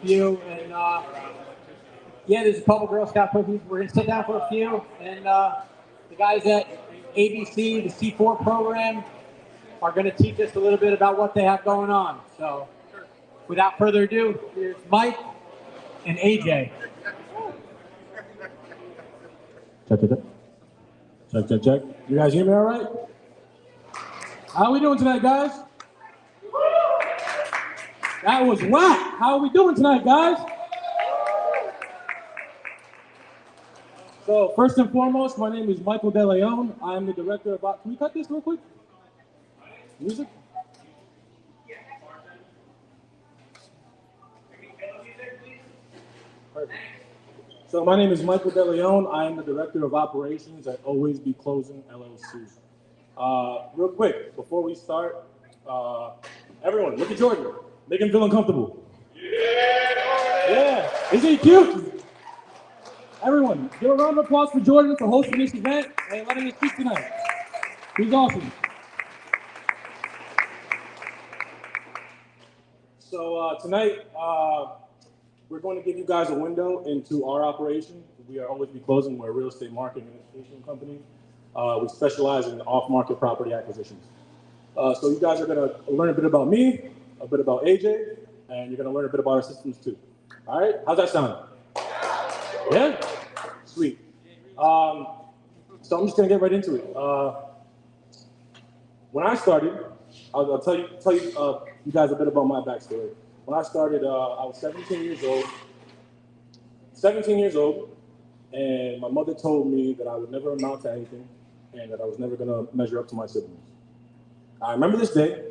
few, and yeah, there's a couple Girl Scout cookies. We're gonna sit down for a few, and the guys at ABC, the C4 program, are gonna teach us a little bit about what they have going on. So, without further ado, here's Mike and AJ. Check, check, check. Check, check, check. You guys hear me all right? How are we doing tonight, guys? That was whack. How are we doing tonight, guys? So, first and foremost, my name is Michael De Leon. I'm the director of... Can we cut this real quick? Music? Perfect. So my name is Michael De Leon. I am the Director of Operations at Always Be Closing LLC. Real quick, before we start, everyone, look at Jordan. Make him feel uncomfortable. Yeah, isn't he cute? Everyone, give a round of applause for Jordan for hosting this event and letting us speak tonight. He's awesome. So tonight, we're going to give you guys a window into our operation. We are Always Be Closing. We're a real estate marketing and education company. We specialize in off-market property acquisitions. So you guys are going to learn a bit about me, a bit about AJ, and you're going to learn a bit about our systems too. All right? How's that sound? Yeah? Sweet. So I'm just going to get right into it. When I started, I'll tell you guys a bit about my backstory. When I started, I was 17 years old. 17 years old, and my mother told me that I would never amount to anything, and that I was never going to measure up to my siblings. I remember this day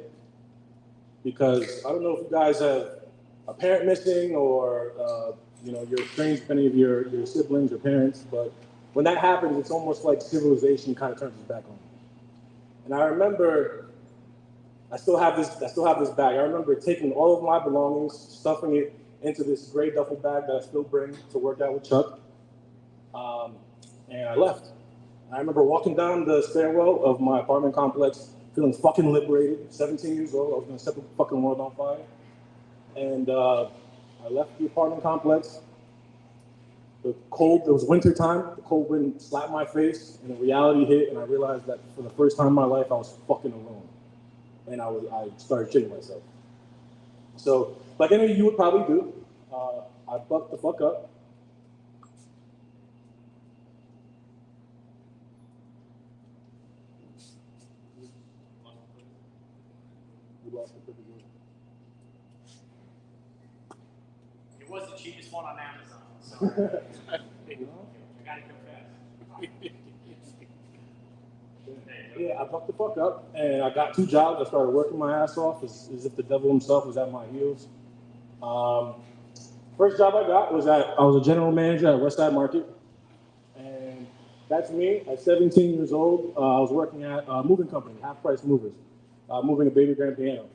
because I don't know if you guys have a parent missing or you're estranged from any of your siblings or parents, but when that happens, it's almost like civilization kind of turns its back on you. And I remember, I still have this bag. I remember taking all of my belongings, stuffing it into this gray duffel bag that I still bring to work out with Chuck, and I left. I remember walking down the stairwell of my apartment complex, feeling fucking liberated. 17 years old, I was gonna set the fucking world on fire. And I left the apartment complex. It was winter time, the cold wind slapped my face, and the reality hit, and I realized that for the first time in my life, I was fucking alone. And I started shitting myself. So, like any of you would probably do, I bucked the fuck up. It was the cheapest one on Amazon, so I gotta confess. Yeah, I bucked the fuck up, and I got 2 jobs. I started working my ass off as if the devil himself was at my heels. First job I got was I was a general manager at Westside Market, and that's me at 17 years old. I was working at a moving company, Half Price Movers, moving a baby grand piano.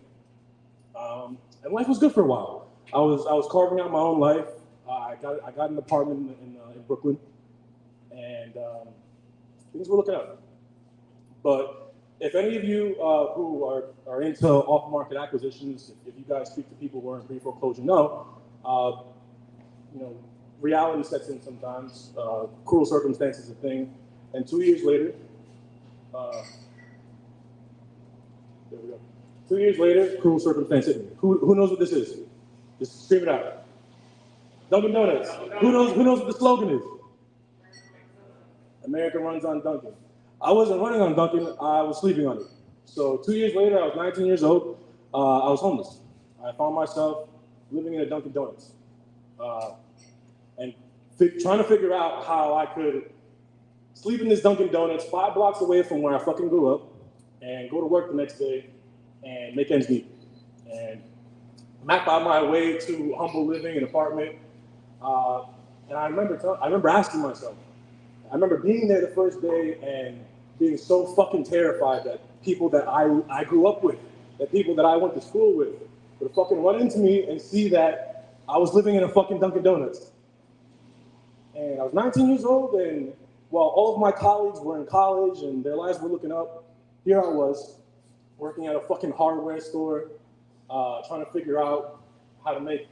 And life was good for a while. I was carving out my own life. I got an apartment in Brooklyn, and things were looking up. But if any of you who are into off-market acquisitions, if you guys speak to people who are in pre-foreclosure, reality sets in sometimes. Cruel circumstance is a thing. And 2 years later, there we go. 2 years later, cruel circumstance hit me. Who knows what this is? Just scream it out. Dunkin' Donuts. Who knows what the slogan is? America runs on Dunkin'. I wasn't running on Dunkin', I was sleeping on it. So 2 years later, I was 19 years old, I was homeless. I found myself living in a Dunkin' Donuts. And trying to figure out how I could sleep in this Dunkin' Donuts 5 blocks away from where I fucking grew up and go to work the next day and make ends meet. And map out my way to humble living, an apartment. And I remember asking myself, I remember being there the first day and being so fucking terrified that people that I grew up with, that people that I went to school with, would fucking run into me and see that I was living in a fucking Dunkin' Donuts. And I was 19 years old, and while all of my colleagues were in college and their lives were looking up, here I was, working at a fucking hardware store, trying to figure out how to make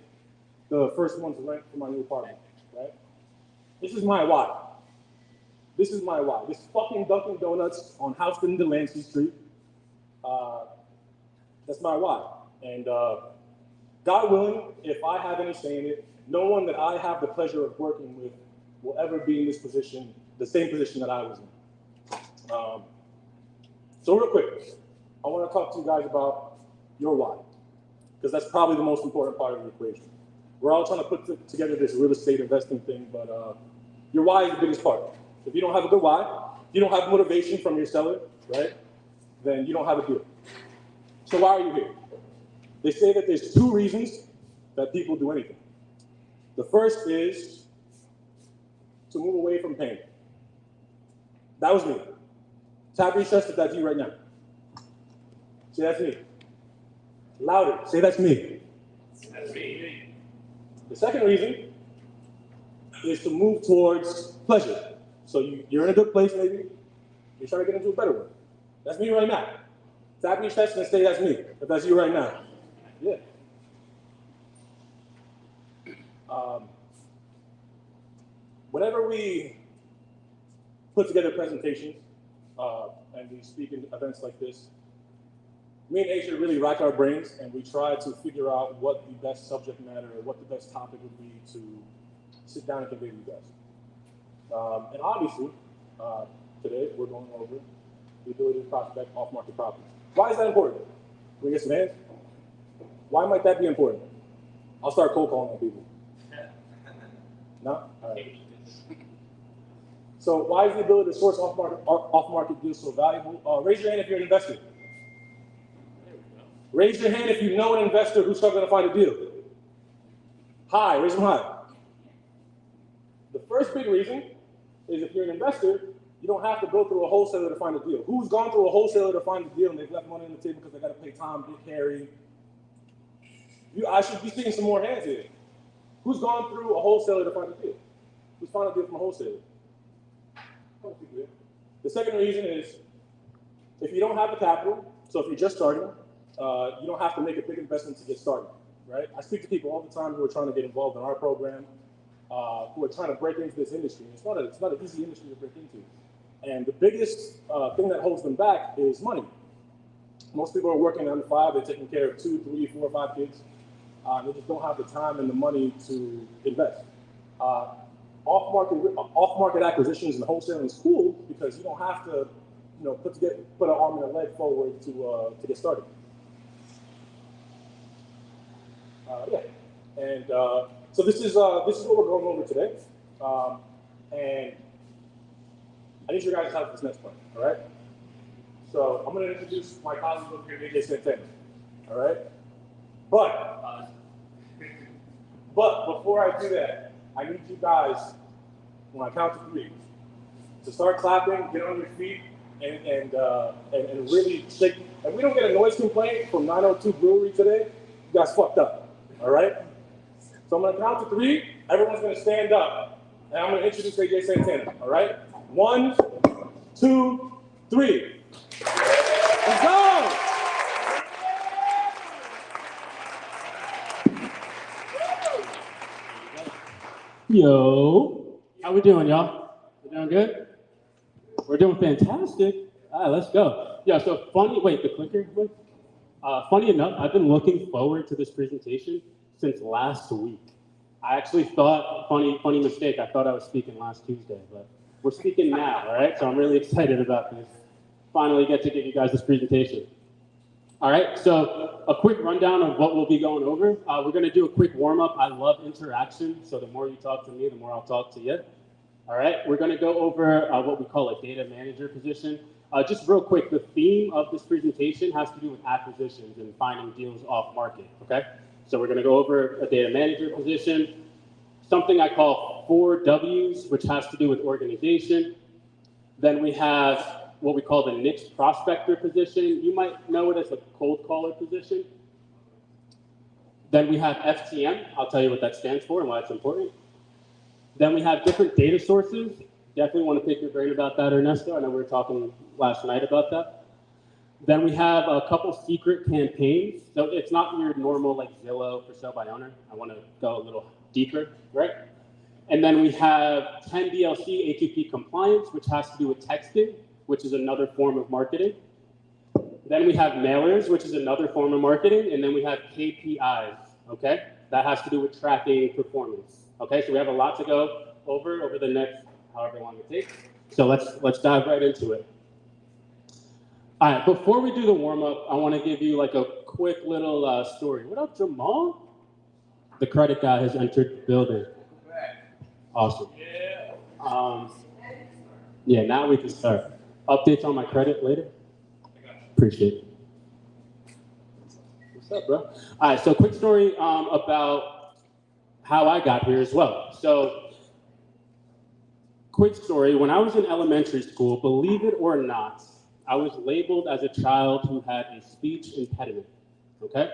the first month's rent for my new apartment, right? This is my why. This is my why. This fucking Dunkin' Donuts on Houston and Delancey Street. That's my why. And God willing, if I have any say in it, no one that I have the pleasure of working with will ever be in this position, the same position that I was in. So real quick, I want to talk to you guys about your why, because that's probably the most important part of the equation. We're all trying to put together this real estate investing thing, but your why is the biggest part. If you don't have a good why, you don't have motivation from your seller, right? Then you don't have a deal. So why are you here? They say that there's two reasons that people do anything. The first is to move away from pain. That was me. Tap your chest if that's you right now. Say that's me. Louder. Say that's me. That's me. The second reason is to move towards pleasure. So you're in a good place maybe. You're trying to get into a better one. That's me right now. Tap your chest and say that's me, if that's you right now. Yeah. Whenever we put together presentations and we speak in events like this, me and Asia really rack our brains and we try to figure out what the best subject matter or what the best topic would be to sit down and convey to you guys. And obviously, today we're going over the ability to prospect off-market properties. Why is that important? Can we get some hands? Why might that be important? I'll start cold calling on people. No? All right. So why is the ability to source off-market deals so valuable? Raise your hand if you're an investor. Raise your hand if you know an investor who's struggling to find a deal. High, raise them high. The first big reason is if you're an investor, you don't have to go through a wholesaler to find a deal. Who's gone through a wholesaler to find a deal and they've left money on the table because they got to pay Tom, Dick, Harry? I should be seeing some more hands here. Who's gone through a wholesaler to find a deal? Who's found a deal from a wholesaler? The second reason is if you don't have the capital, so if you're just starting, you don't have to make a big investment to get started, right? I speak to people all the time who are trying to get involved in our program, who are trying to break into this industry. It's not an easy industry to break into. And the biggest thing that holds them back is money. Most people are working 9 to 5, they're taking care of 2, 3, 4, 5 kids. They just don't have the time and the money to invest. Off-market acquisitions and wholesaling is cool because you don't have to, put an arm and a leg forward to get started. And so this is what we're going over today. And I need you guys to have this next point, all right? So I'm going to introduce my colleague over here, AJ Santana, all right? But before I do that, I need you guys, when I count to 3, to start clapping, get on your feet, and really shake. If we don't get a noise complaint from 902 Brewery today, you guys fucked up, all right? So I'm going to count to 3. Everyone's going to stand up, and I'm going to introduce AJ Santana, all right? 1, 2, 3. Let's go! Yo, how we doing, y'all? We doing good? We're doing fantastic. All right, let's go. Yeah, so the clicker. Funny enough, I've been looking forward to this presentation since last week. I actually thought, funny mistake, I thought I was speaking last Tuesday, but we're speaking now, all right? So I'm really excited about this. Finally get to give you guys this presentation. All right, so a quick rundown of what we'll be going over. We're gonna do a quick warm up. I love interaction, so the more you talk to me, the more I'll talk to you. All right, we're gonna go over what we call a data manager position. Just real quick, the theme of this presentation has to do with acquisitions and finding deals off market, okay? So we're gonna go over a data manager position, something I call 4 Ws, which has to do with organization. Then we have what we call the niche prospector position. You might know it as a cold caller position. Then we have FTM. I'll tell you what that stands for and why it's important. Then we have different data sources. Definitely want to pick your brain about that, Ernesto. I know we were talking last night about that. Then we have a couple secret campaigns. So it's not your normal like Zillow for sale by owner. I want to go a little deeper, right? And then we have 10 DLC A2P compliance, which has to do with texting, which is another form of marketing. Then we have mailers, which is another form of marketing. And then we have KPIs, okay? That has to do with tracking performance. Okay, so we have a lot to go over the next however long it takes. So let's dive right into it. All right, before we do the warm-up, I want to give you like a quick little story. What up, Jamal? The credit guy has entered the building. Awesome. Yeah, now we can start. Updates on my credit later? Appreciate it. What's up, bro? All right, so quick story about how I got here as well. So, quick story, when I was in elementary school, believe it or not, I was labeled as a child who had a speech impediment, okay?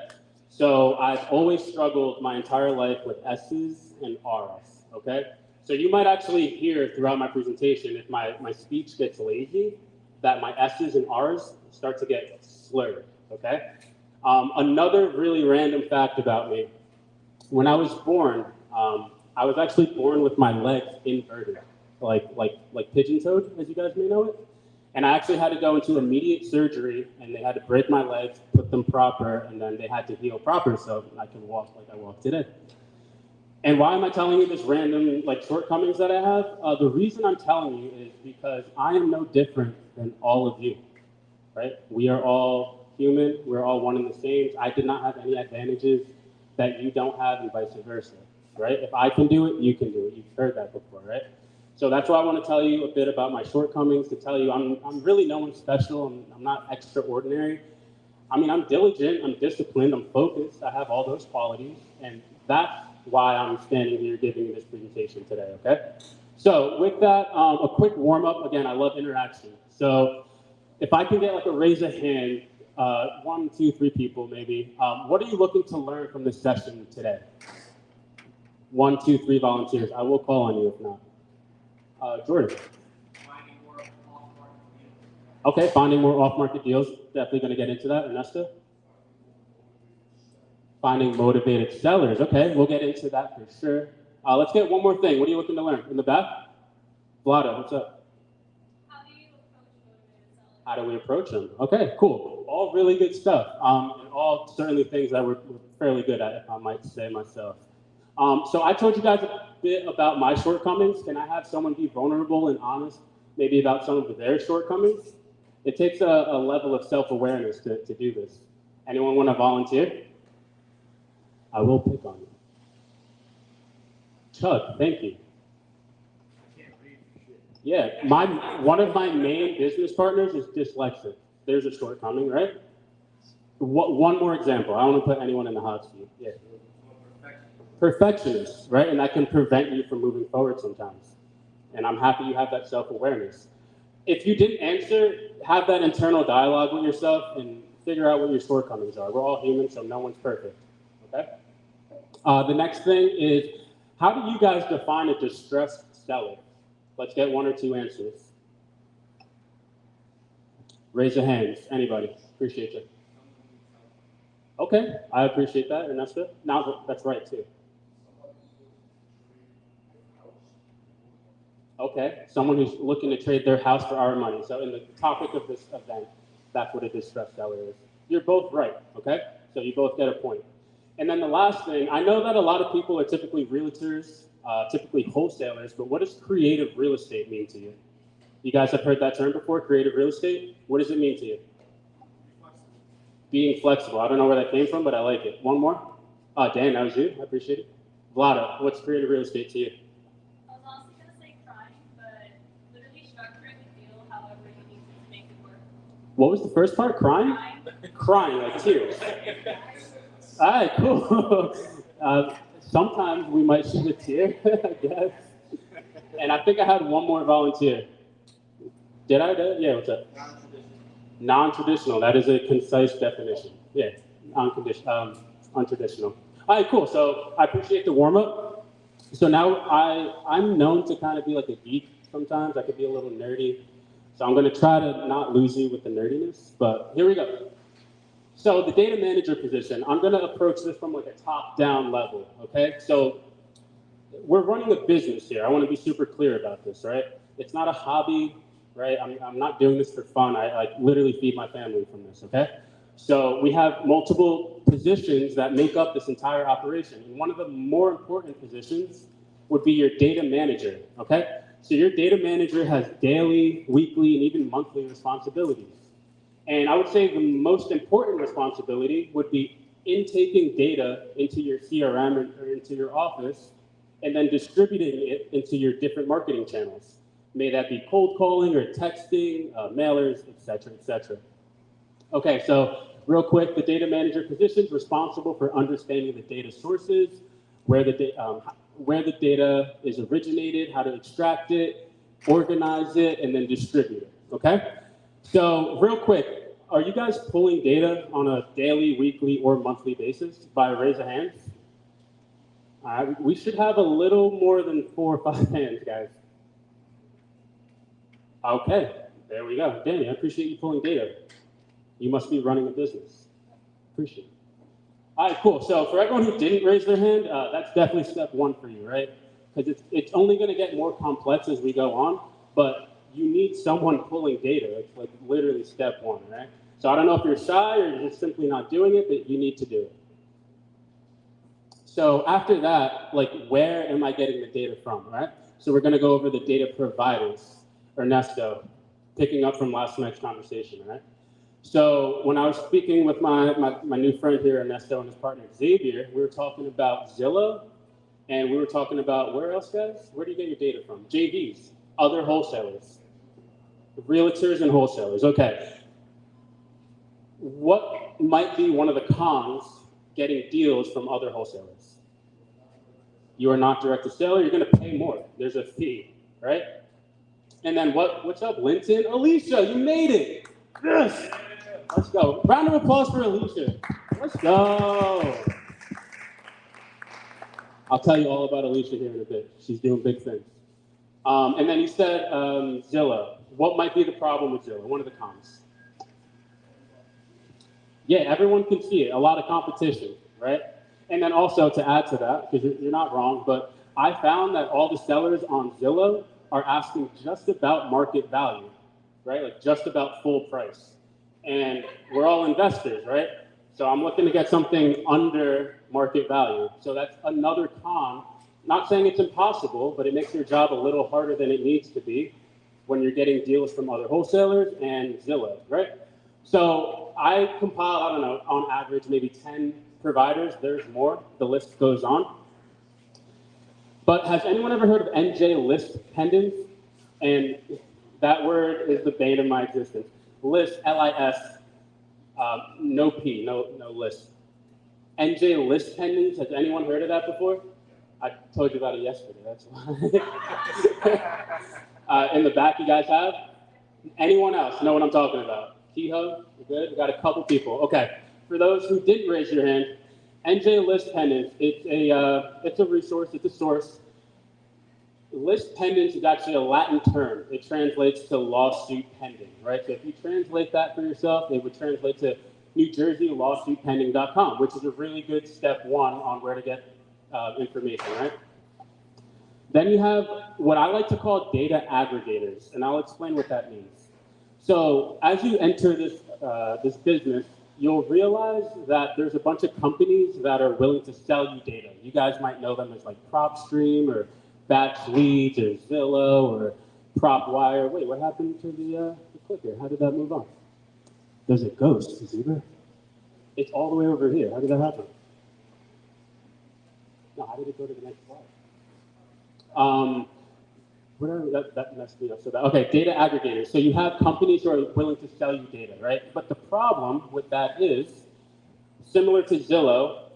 So I've always struggled my entire life with S's and R's, okay? So you might actually hear throughout my presentation, if my speech gets lazy, that my S's and R's start to get slurred, okay? Another really random fact about me, when I was born, I was actually born with my legs inverted, like pigeon-toed, as you guys may know it. And I actually had to go into immediate surgery, and they had to break my legs, put them proper, and then they had to heal proper so I can walk like I walk today. And why am I telling you this random like shortcomings that I have? The reason I'm telling you is because I am no different than all of you, right? We are all human. We're all one and the same. I did not have any advantages that you don't have, and vice versa, right? If I can do it, you can do it. You've heard that before, right? So that's why I want to tell you a bit about my shortcomings, to tell you I'm really no one special. I'm not extraordinary. I mean, I'm diligent, I'm disciplined, I'm focused. I have all those qualities, and that's why I'm standing here giving you this presentation today, okay? So with that, a quick warm-up. Again, I love interaction. So if I can get like a raise of hand, 1, 2, 3 people maybe. What are you looking to learn from this session today? 1, 2, 3 volunteers. I will call on you if not. Jordan. Finding more off-market deals. Okay, finding more off-market deals. Definitely going to get into that. Ernesto? Finding motivated sellers. Okay, we'll get into that for sure. Let's get one more thing. What are you looking to learn? In the back? Vlada, what's up? How do you approach motivated sellers? How do we approach them? Okay, cool. All really good stuff. And all certainly things that we're fairly good at, if I might say myself. So I told you guys a bit about my shortcomings. Can I have someone be vulnerable and honest, maybe about some of their shortcomings? It takes a level of self-awareness to do this. Anyone want to volunteer? I will pick on you. Chuck, thank you. Yeah, one of my main business partners is dyslexic. There's a shortcoming, right? One more example. I don't want to put anyone in the hot seat. Yeah. Perfectionist, right? And that can prevent you from moving forward sometimes. And I'm happy you have that self-awareness. If you didn't answer, have that internal dialogue with yourself and figure out what your shortcomings are. We're all human, so no one's perfect, okay? The next thing is, how do you guys define a distressed seller? Let's get 1 or 2 answers. Raise your hands, anybody. Appreciate you. Okay, I appreciate that, Ernesto. Now, that's right, too. Okay, someone who's looking to trade their house for our money. So in the topic of this event, that's what a distressed seller is. You're both right, okay? So you both get a point. And then the last thing, I know that a lot of people are typically realtors, typically wholesalers, but what does creative real estate mean to you? You guys have heard that term before, creative real estate? What does it mean to you? Being flexible. I don't know where that came from, but I like it. One more? Dan, that was you. I appreciate it. Vlada, what's creative real estate to you? I was honestly going to say crime, but literally structuring the deal however you need to make it work. What was the first part? Crying? Crying, like tears. All right, cool. Sometimes we might shed a tear, I guess. And I think I had one more volunteer. Did I? Yeah, what's up? Non-traditional. That is a concise definition. Yeah, untraditional. All right, cool. So I appreciate the warm-up. So now I'm known to kind of be like a geek sometimes. I could be a little nerdy. So I'm going to try to not lose you with the nerdiness, but here we go. So the data manager position, I'm going to approach this from like a top-down level, okay? So we're running a business here. I want to be super clear about this, right? It's not a hobby, right? I'm not doing this for fun. I literally feed my family from this, okay? So we have multiple positions that make up this entire operation. And one of the more important positions would be your data manager, okay? So your data manager has daily, weekly, and even monthly responsibilities. And I would say the most important responsibility would be intaking data into your CRM or into your office and then distributing it into your different marketing channels. May that be cold calling or texting, mailers, et cetera, et cetera. Okay, so real quick, the data manager position is responsible for understanding the data sources, where the data is originated, how to extract it, organize it, and then distribute it, okay? So real quick, are you guys pulling data on a daily, weekly, or monthly basis by raise of hands? We should have a little more than 4 or 5 hands, guys. Okay, there we go. Danny, I appreciate you pulling data. You must be running a business. Appreciate it. All right, cool. So for everyone who didn't raise their hand, that's definitely step one for you, right? Because it's only going to get more complex as we go on, but you need someone pulling data. It's like literally step one, right? So I don't know if you're shy or you're just simply not doing it, but you need to do it. So after that, like, where am I getting the data from, right? So we're going to go over the data providers, Ernesto, picking up from last night's conversation, right? So when I was speaking with my new friend here, Ernesto, and his partner, Xavier, we were talking about Zillow, and we were talking about, where else, guys? Where do you get your data from? JVs, other wholesalers, realtors and wholesalers. Okay. What might be one of the cons getting deals from other wholesalers? You are not direct to seller, you're going to pay more. There's a fee, right? And then what's up, Linton? Alicia, you made it. Yes. Let's go. Round of applause for Alicia. Let's go. I'll tell you all about Alicia here in a bit. She's doing big things. And then you said Zillow. What might be the problem with Zillow? One of the cons. Yeah, everyone can see it. A lot of competition, right? And then also to add to that, because you're not wrong, but I found that all the sellers on Zillow are asking just about market value, right? Like just about full price. And we're all investors, right? So I'm looking to get something under market value. So that's another con. Not saying it's impossible, but it makes your job a little harder than it needs to be when you're getting deals from other wholesalers and Zillow, right? So I compile, I don't know, on average, maybe 10 providers. There's more. The list goes on. But has anyone ever heard of NJ list pendants? And that word is the bane of my existence. List, L-I-S, no P, no list. NJ list pendants, has anyone heard of that before? I told you about it yesterday, that's why. In the back, you guys have? Anyone else know what I'm talking about? Kehoe, you good? We got a couple people. Okay, for those who didn't raise your hand, NJ list pendants, it's a resource, it's a source. List pendants is actually a Latin term. It translates to lawsuit pending, right? So if you translate that for yourself, it would translate to New Jersey lawsuitpending.com, which is a really good step one on where to get information, right? Then you have what I like to call data aggregators, and I'll explain what that means. So as you enter this business, you'll realize that there's a bunch of companies that are willing to sell you data. You guys might know them as like PropStream or Batch Leads or Zillow or PropWire. Wait, what happened to the clicker? How did that move on? There's a ghost, Zebra. It's all the way over here. How did that happen? No, how did it go to the next slide? That messed me up. Okay, data aggregators. So you have companies who are willing to sell you data, right? But the problem with that is, similar to Zillow,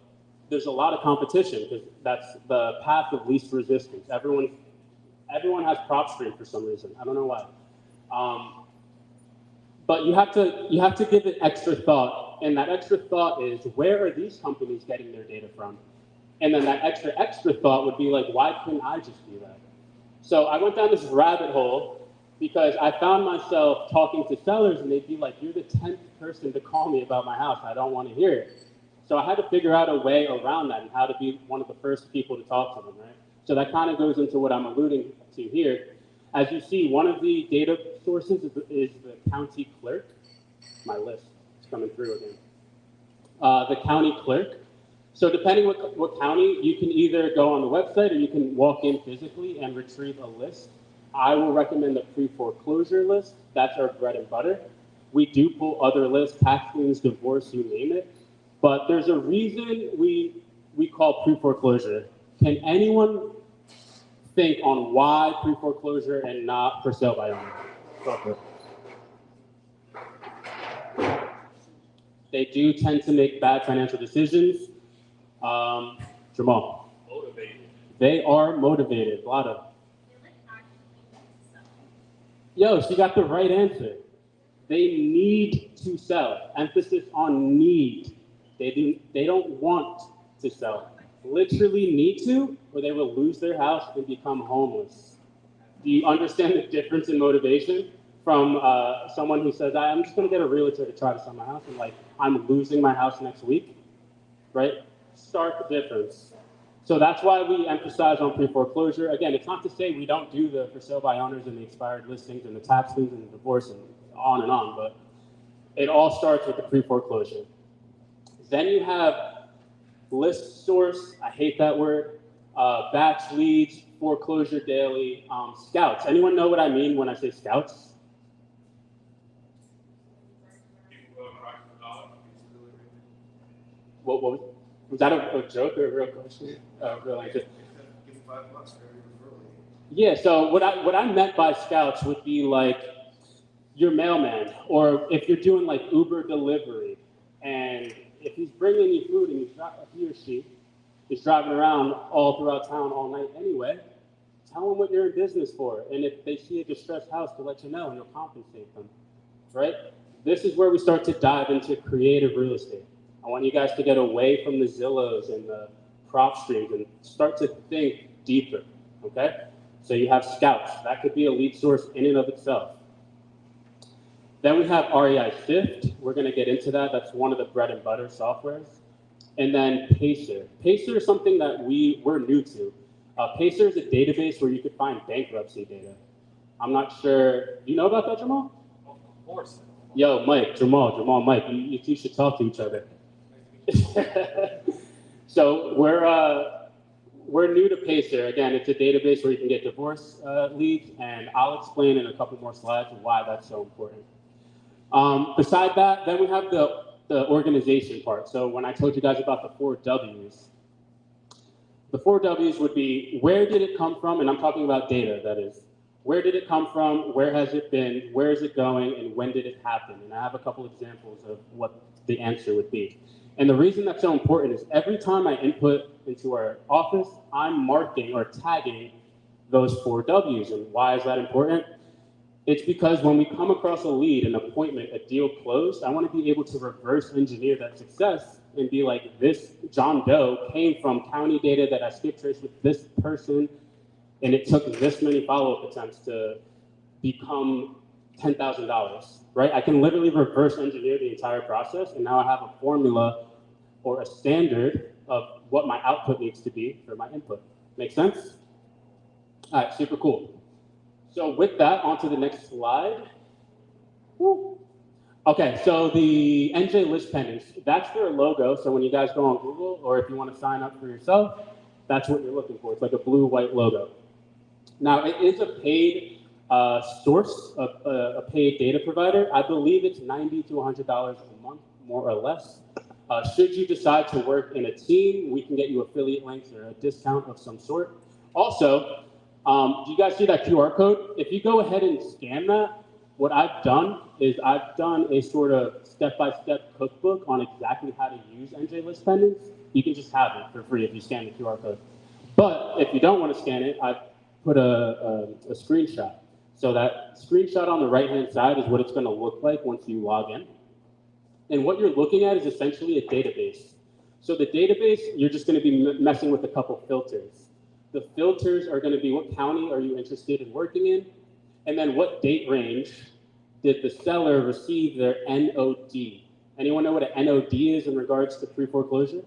there's a lot of competition because that's the path of least resistance. Everyone has PropStream for some reason. I don't know why. But you have to give it extra thought, and that extra thought is, where are these companies getting their data from? And then that extra thought would be like, why couldn't I just do that? So I went down this rabbit hole because I found myself talking to sellers and they'd be like, "You're the 10th person to call me about my house. I don't want to hear it." So I had to figure out a way around that and how to be one of the first people to talk to them, right? So that kind of goes into what I'm alluding to here. As you see, one of the data sources is the county clerk. My list is coming through again. The county clerk. So depending what county, you can either go on the website or you can walk in physically and retrieve a list. I will recommend the pre-foreclosure list. That's our bread and butter. We do pull other lists, tax liens, divorce, you name it. But there's a reason we call pre-foreclosure. Can anyone think on why pre-foreclosure and not for sale by owner? Go for it. They do tend to make bad financial decisions. Jamal. Motivated. They are motivated. Lada. They like actually sell. Yo, she got the right answer. They need to sell. Emphasis on need. They don't want to sell. Literally need to, or they will lose their house and become homeless. Do you understand the difference in motivation from someone who says, I'm just going to get a realtor to try to sell my house, and like, I'm losing my house next week, right? Stark difference. So that's why we emphasize on pre-foreclosure. Again, it's not to say we don't do the for sale by owners and the expired listings and the tax liens and the divorce and on, but it all starts with the pre-foreclosure. Then you have list source, I hate that word, batch leads, foreclosure daily, scouts. Anyone know what I mean when I say scouts? What was that a joke or a real question? Real answer? Yeah, so what I meant by scouts would be like your mailman, or if you're doing like Uber delivery, and if he's bringing you food and he or she is driving around all throughout town all night anyway, tell them what you're in business for, and if they see a distressed house, to let you know, and you'll compensate them, right? This is where we start to dive into creative real estate. I want you guys to get away from the Zillows and the prop streams and start to think deeper, okay? So you have scouts. That could be a lead source in and of itself. Then we have REI Sift. We're going to get into that. That's one of the bread and butter softwares. And then Pacer. Pacer is something that we're new to. Pacer is a database where you could find bankruptcy data. I'm not sure. Do you know about that, Jamal? Of course. Yo, Mike, Jamal, Mike. You two should talk to each other. So we're new to Pacer. Again, it's a database where you can get divorce leads, and I'll explain in a couple more slides why that's so important. Beside that, then we have the organization part. So when I told you guys about the 4 W's, the 4 W's would be, where did it come from? And I'm talking about data, that is. Where did it come from? Where has it been? Where is it going? And when did it happen? And I have a couple examples of what the answer would be. And the reason that's so important is every time I input into our office, I'm marking or tagging those 4 W's. And why is that important? It's because when we come across a lead, an appointment, a deal closed, I want to be able to reverse engineer that success and be like, this John Doe came from county data that I skip traced with this person, and it took this many follow-up attempts to become $10,000, right? I can literally reverse engineer the entire process, and now I have a formula or a standard of what my output needs to be for my input. Make sense? All right, super cool. So with that, on to the next slide. Woo. Okay, so the NJ list pendants, that's their logo. So when you guys go on Google, or if you want to sign up for yourself, that's what you're looking for. It's like a blue-white logo. Now, it is a paid source, a paid data provider. I believe it's $90 to $100 a month, more or less. Should you decide to work in a team, we can get you affiliate links or a discount of some sort. Also, do you guys see that QR code? If you go ahead and scan that, what I've done is I've done a sort of step-by-step cookbook on exactly how to use NJ list pendants. You can just have it for free if you scan the QR code. But if you don't want to scan it, I've put a screenshot. So that screenshot on the right-hand side is what it's going to look like once you log in. And what you're looking at is essentially a database. So the database, you're just going to be messing with a couple filters. The filters are going to be, what county are you interested in working in? And then what date range did the seller receive their NOD? Anyone know what an NOD is in regards to pre-foreclosure?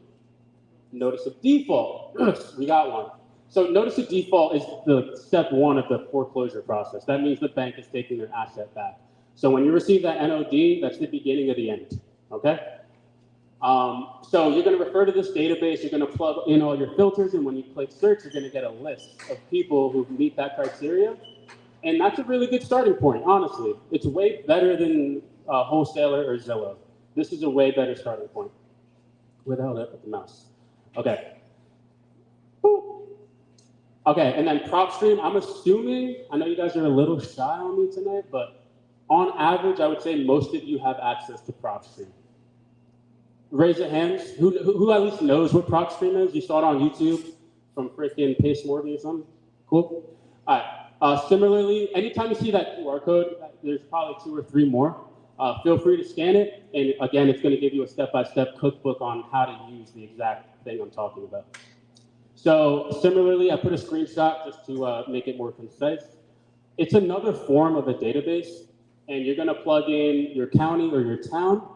Notice of default. We got one. So notice of default is the step one of the foreclosure process. That means the bank is taking their asset back. So when you receive that NOD, that's the beginning of the end, okay? So you're gonna refer to this database, you're gonna plug in all your filters, and when you click search, you're gonna get a list of people who meet that criteria. And that's a really good starting point, honestly. It's way better than Wholesaler or Zillow. This is a way better starting point. Where the hell did I put the mouse? Okay. Boop. Okay, and then PropStream, I'm assuming, I know you guys are a little shy on me tonight, but on average, I would say most of you have access to PropStream. Raise your hands. Who at least knows what PropStream is? You saw it on YouTube from freaking Pace Morgan or something? Cool? All right. Similarly, anytime you see that QR code, there's probably 2 or 3 more. Feel free to scan it, and again, it's going to give you a step-by-step cookbook on how to use the exact thing I'm talking about. So similarly, I put a screenshot just to make it more concise. It's another form of a database, and you're going to plug in your county or your town.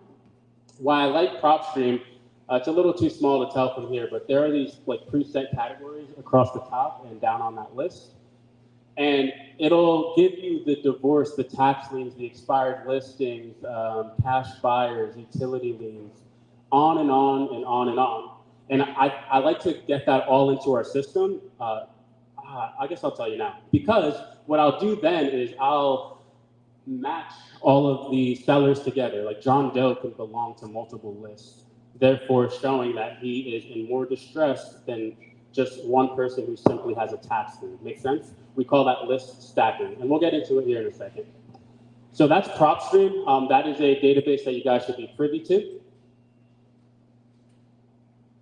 Why I like PropStream, it's a little too small to tell from here, but there are these like preset categories across the top and down on that list. And it'll give you the divorce, the tax liens, the expired listings, cash buyers, utility liens, on and on and on and on. And I like to get that all into our system. I guess I'll tell you now. Because what I'll do then is I'll match all of the sellers together. Like John Doe can belong to multiple lists, therefore showing that he is in more distress than just one person who simply has a tax lien. Make sense? We call that list stacking, and we'll get into it here in a second. So that's PropStream. That is a database that you guys should be privy to.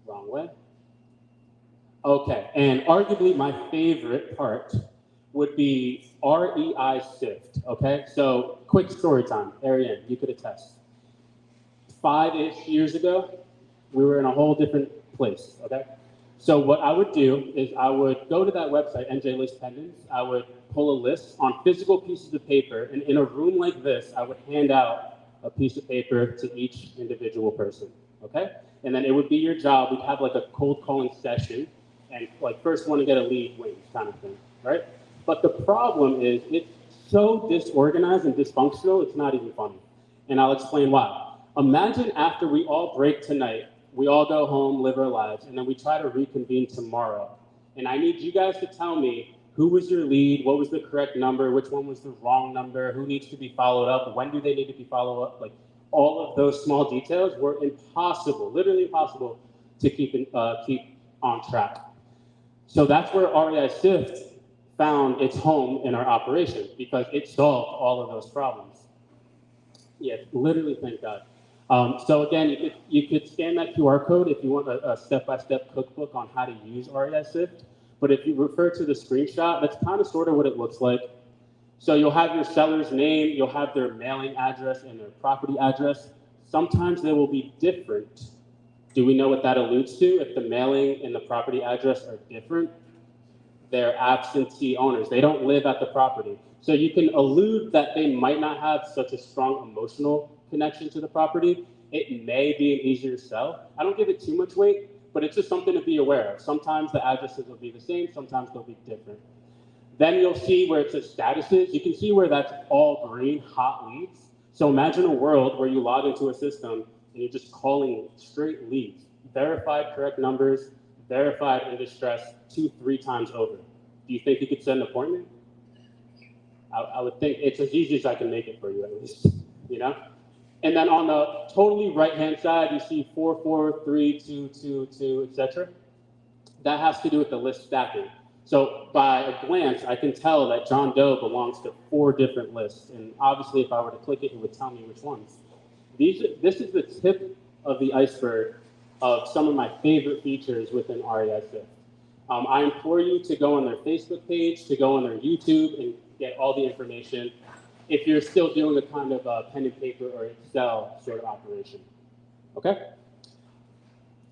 Wrong way. Okay, and arguably my favorite part would be REI Sift, okay? So quick story time, Ariane, you could attest. 5-ish years ago, we were in a whole different place, okay? So what I would do is I would go to that website, NJ List Pendants, I would pull a list on physical pieces of paper, and in a room like this, I would hand out a piece of paper to each individual person, okay? And then it would be your job, we'd have like a cold calling session, and like first one to get a lead wins kind of thing, right? But the problem is it's so disorganized and dysfunctional, it's not even funny. And I'll explain why. Imagine after we all break tonight, we all go home, live our lives, and then we try to reconvene tomorrow. And I need you guys to tell me who was your lead, what was the correct number, which one was the wrong number, who needs to be followed up, when do they need to be followed up. Like all of those small details were impossible, literally impossible to keep on track. So that's where REI Sift found its home in our operation because it solved all of those problems. Yeah, literally, thank God. So again, you could scan that QR code if you want a step-by-step cookbook on how to use REI Sift. But if you refer to the screenshot, that's kind of sort of what it looks like. So you'll have your seller's name, you'll have their mailing address and their property address. Sometimes they will be different. Do we know what that alludes to? If the mailing and the property address are different, they're absentee owners. They don't live at the property. So you can allude that they might not have such a strong emotional connection to the property. It may be an easier sell. I don't give it too much weight, but it's just something to be aware of. Sometimes the addresses will be the same, sometimes they'll be different. Then you'll see where it says statuses. You can see where that's all green, hot leads. So imagine a world where you log into a system and you're just calling straight leads. Verified correct numbers, verified in distress 2-3 times over. Do you think you could set an appointment? I would think it's as easy as I can make it for you at least, you know? And then on the totally right-hand side, you see 4, 4, 3, 2, 2, 2, etc. That has to do with the list stacking. So by a glance, I can tell that John Doe belongs to 4 different lists. And obviously, if I were to click it, it would tell me which ones. This is the tip of the iceberg of some of my favorite features within REI Sift. I implore you to go on their Facebook page, to go on their YouTube, and get all the information if you're still doing a kind of pen and paper or Excel sort of operation. Okay?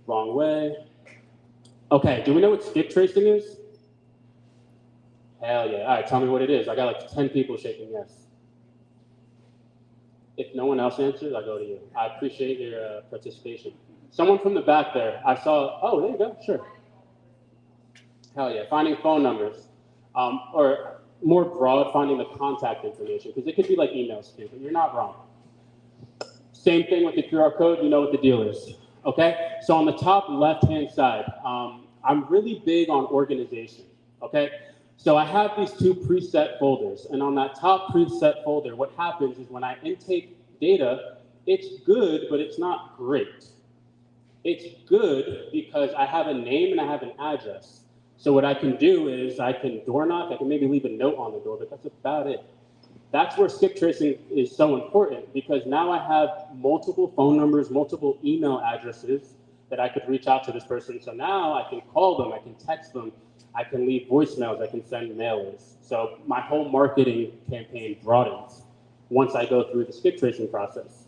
Wrong way. Okay, do we know what skip tracing is? Hell yeah. All right, tell me what it is. I got like 10 people shaking yes. If no one else answers, I go to you. I appreciate your participation. Someone from the back there, I saw, oh, there you go, sure. Hell yeah, finding phone numbers. Or more broad, finding the contact information, because it could be like emails too, but you're not wrong. Same thing with the QR code, you know what the deal is. Okay? So on the top left-hand side, I'm really big on organization. Okay? So I have these two preset folders, and on that top preset folder, what happens is when I intake data, it's good, but it's not great. It's good because I have a name and I have an address. So what I can do is I can door knock, I can maybe leave a note on the door, but that's about it. That's where skip tracing is so important, because now I have multiple phone numbers, multiple email addresses that I could reach out to this person. So now I can call them, I can text them, I can leave voicemails, I can send mailers. So my whole marketing campaign broadens once I go through the skip tracing process.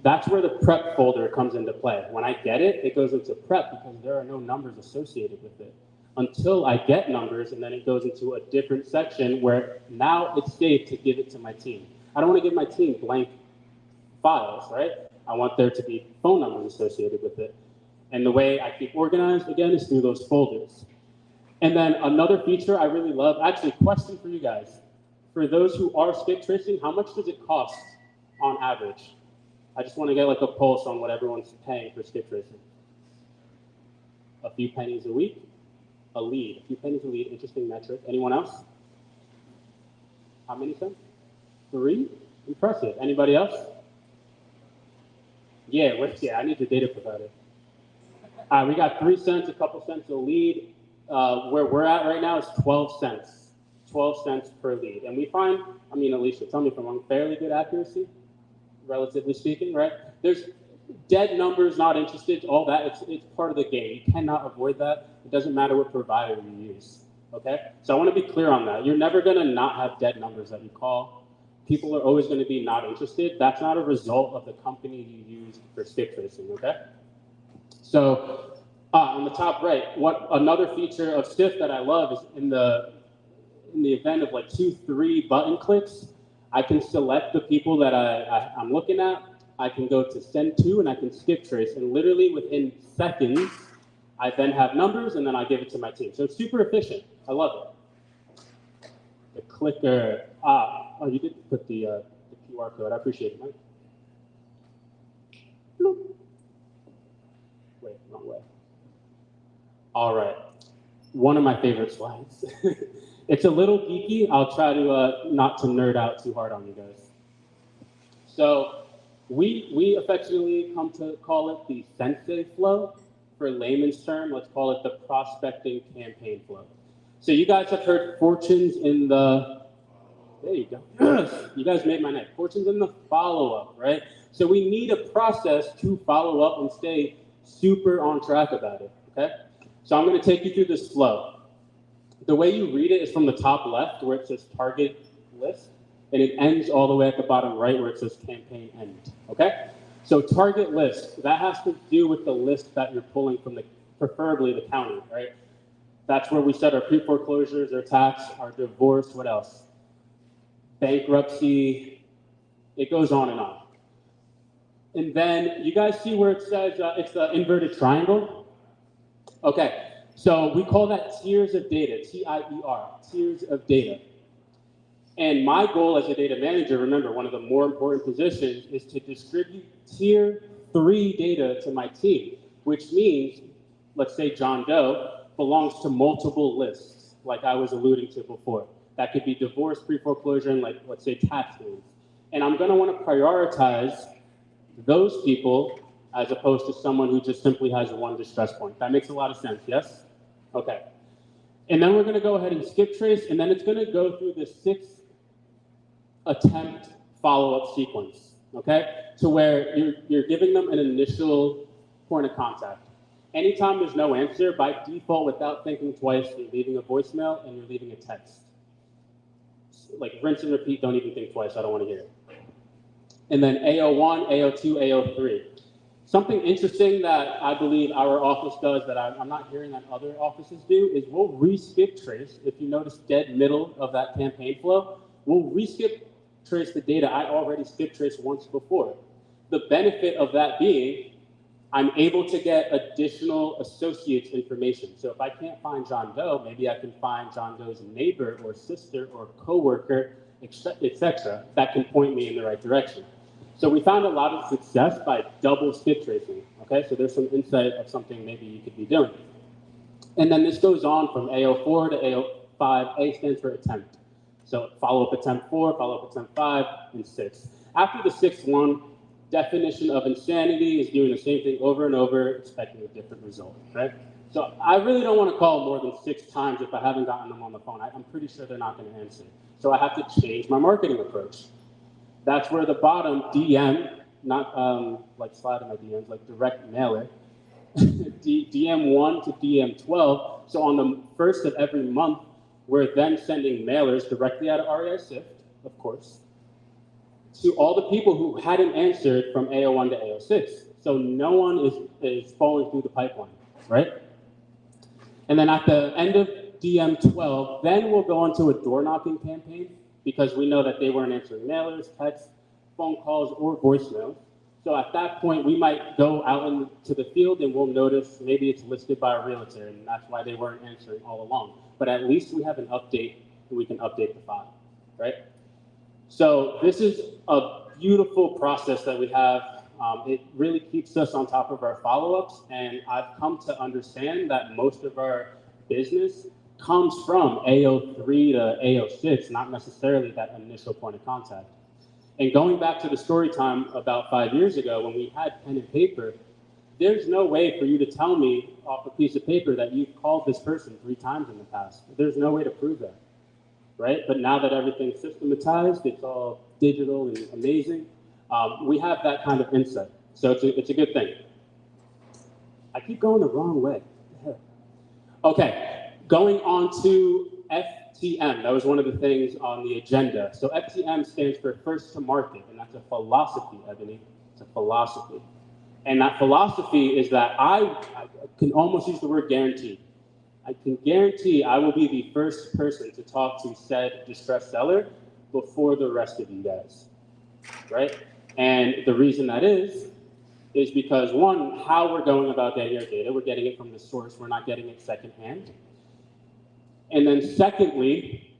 That's where the prep folder comes into play. When I get it, it goes into prep because there are no numbers associated with it. Until I get numbers, and then it goes into a different section where now it's safe to give it to my team. I don't want to give my team blank files, right? I want there to be phone numbers associated with it. And the way I keep organized, again, is through those folders. And then another feature I really love, actually, question for you guys. For those who are skip tracing, how much does it cost on average? I just want to get like a pulse on what everyone's paying for skip tracing. A few pennies a week? A lead. A few pennies a lead, interesting metric. Anyone else? How many cents? 3? Impressive. Anybody else? Yeah, I need the data provider. All right, we got 3 cents, a couple cents a lead. Where we're at right now is 12 cents. 12 cents per lead. And we find, Alicia, tell me if I'm wrong, fairly good accuracy, relatively speaking, right? There's dead numbers, not interested, all that, it's part of the game. You cannot avoid that. It doesn't matter what provider you use, okay? So I want to be clear on that. You're never going to not have dead numbers that you call. People are always going to be not interested. That's not a result of the company you use for skip tracing, okay? So on the top right, what another feature of SIF that I love is in the event of like 2, 3 button clicks, I can select the people that I'm looking at. I can go to send to, and I can skip trace. And literally within seconds, I then have numbers, and then I give it to my team. So it's super efficient. I love it. The clicker. Oh, you did put the QR code. I appreciate it, Mike. Bloop. Wait, wrong way. All right. One of my favorite slides. It's a little geeky. I'll try to not to nerd out too hard on you guys. So we affectionately come to call it the sensei flow. For layman's term, let's call it the prospecting campaign flow. So you guys have heard fortunes in the, there you go. You guys made my night. Fortunes in the follow-up, right? So we need a process to follow up and stay super on track about it, okay? So I'm gonna take you through this flow. The way you read it is from the top left where it says target list, and it ends all the way at the bottom right where it says campaign end, okay? So target list, that has to do with the list that you're pulling from preferably the county, right? That's where we set our pre-foreclosures, our tax, our divorce, what else? Bankruptcy, it goes on and on. And then you guys see where it says it's the inverted triangle? Okay. So we call that tiers of data, T-I-E-R, tiers of data. And my goal as a data manager, remember, one of the more important positions is to distribute tier 3 data to my team, which means, let's say John Doe belongs to multiple lists, like I was alluding to before. That could be divorce, pre-foreclosure, and like, let's say tax liens. And I'm gonna wanna prioritize those people as opposed to someone who just simply has one distress point. That makes a lot of sense, yes? Okay. And then we're gonna go ahead and skip trace, and then it's gonna go through the 6 attempt follow-up sequence, okay? To where you're giving them an initial point of contact. Anytime there's no answer, by default, without thinking twice, you're leaving a voicemail and you're leaving a text. Like rinse and repeat, don't even think twice, I don't wanna hear it. And then AO1, AO2, AO3. Something interesting that I believe our office does that I'm not hearing that other offices do is we'll re-skip trace. If you notice dead middle of that campaign flow, we'll re-skip trace the data I already skip traced once before. The benefit of that being I'm able to get additional associates information. So if I can't find John Doe, maybe I can find John Doe's neighbor or sister or coworker, etc., that can point me in the right direction. So we found a lot of success by double skip tracing. Okay, so there's some insight of something maybe you could be doing. And then this goes on from AO4 to AO5. A stands for attempt. So follow-up attempt 4, follow-up attempt 5, and 6. After the sixth one, definition of insanity is doing the same thing over and over, expecting a different result, right? So I really don't want to call more than 6 times if I haven't gotten them on the phone. I'm pretty sure they're not going to answer. So I have to change my marketing approach. That's where the bottom DM, not like slide in my DMs, like direct mailer, DM1 to DM12. So on the first of every month, we're then sending mailers directly out of REI Sift, of course, to all the people who hadn't answered from AO1 to AO6. So no one is falling through the pipeline, right? And then at the end of DM12, then we'll go on to a door knocking campaign because we know that they weren't answering mailers, texts, phone calls, or voicemails. So at that point, we might go out into the field and we'll notice maybe it's listed by a realtor and that's why they weren't answering all along. But at least we have an update and we can update the file, right? So this is a beautiful process that we have. It really keeps us on top of our follow-ups, and I've come to understand that most of our business comes from AO3 to AO6, not necessarily that initial point of contact. And going back to the story time about 5 years ago when we had pen and paper, there's no way for you to tell me off a piece of paper that you've called this person 3 times in the past. There's no way to prove that, right? But now that everything's systematized, it's all digital and amazing, we have that kind of insight. So it's a good thing. I keep going the wrong way. Okay, going on to FTM. That was one of the things on the agenda. So FTM stands for first to market, and that's a philosophy, Ebony. It's a philosophy. And that philosophy is that I can almost use the word guarantee. I can guarantee I will be the first person to talk to said distressed seller before the rest of you guys, right? And the reason that is because one, how we're going about getting our data, we're getting it from the source, we're not getting it secondhand. And then secondly,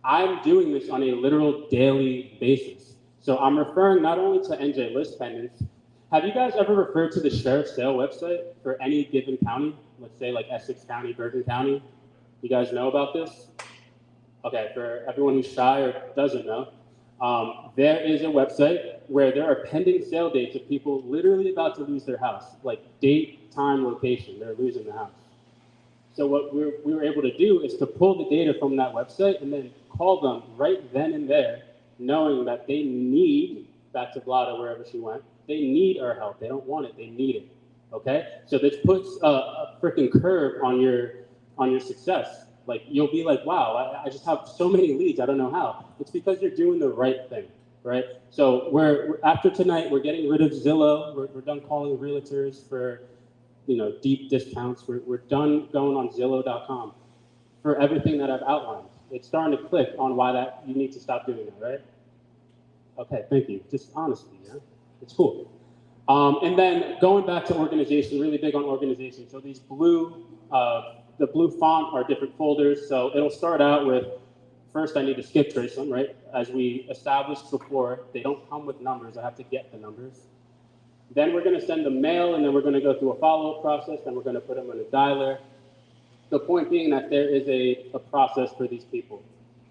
I'm doing this on a literal daily basis. So I'm referring not only to NJ list pendants. Have you guys ever referred to the sheriff's sale website for any given county? Let's say like Essex County, Bergen County. You guys know about this? Okay, for everyone who's shy or doesn't know, there is a website where there are pending sale dates of people literally about to lose their house, like date, time, location, they're losing the house. So what we were able to do is to pull the data from that website and then call them right then and there, knowing that they need, back to Vlada, wherever she went, they need our help. They don't want it, they need it, okay? So this puts a freaking curve on your success. Like, you'll be like, wow, I just have so many leads, I don't know how. It's because you're doing the right thing, right? So we're after tonight, we're getting rid of Zillow. We're done calling realtors for, deep discounts. We're done going on Zillow.com for everything that I've outlined. It's starting to click on why that you need to stop doing that, right? Okay, thank you. Just honesty, yeah? It's cool. And then going back to organization, really big on organization. So these the blue font are different folders. So it'll start out with, first I need to skip trace them, right? As we established before, they don't come with numbers. I have to get the numbers. Then we're gonna send them mail, and then we're gonna go through a follow-up process, then we're gonna put them in a dialer. The point being that there is a process for these people.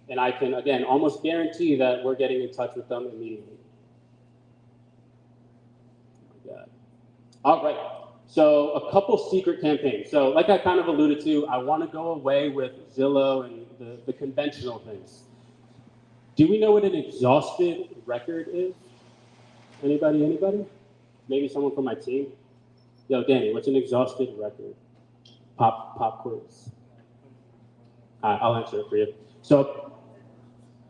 And I can, again, almost guarantee that we're getting in touch with them immediately. Oh my God. All right. So a couple secret campaigns. So like I kind of alluded to, I want to go away with Zillow and the conventional things. Do we know what an exhausted record is? Anybody? Maybe someone from my team? Yo, Danny, what's an exhausted record? Pop quiz. I'll answer it for you. So